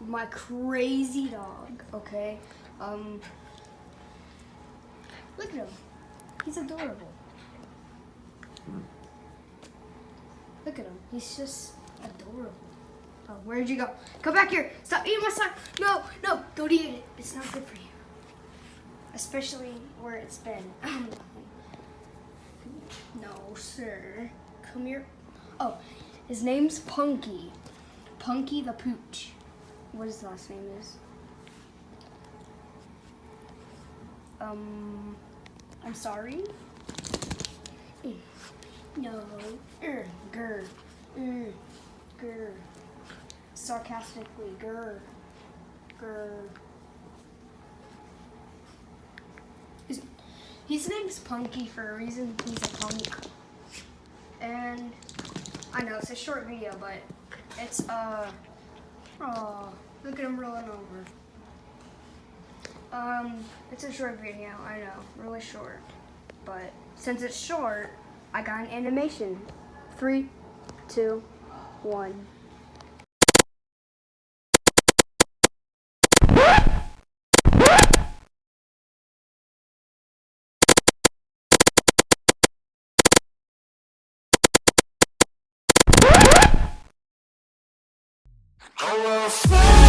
My crazy dog, okay? Look at him. He's adorable. Look at him. He's just adorable. Oh, where'd you go? Come back here. Stop eating my slime. No, no, don't eat it. It's not good for you. Especially where it's been. No, sir. Come here. Oh, his name's Punky. Punky the Pooch. What his last name is? I'm sorry? No. Grr. Grr. Sarcastically, grr. Grr. His name's Punky for a reason. He's a punk. And I know it's a short video, but it's oh, look at him rolling over. It's a short video, I know, really short. But since it's short, I got an animation. 3, 2, 1. Oh, well,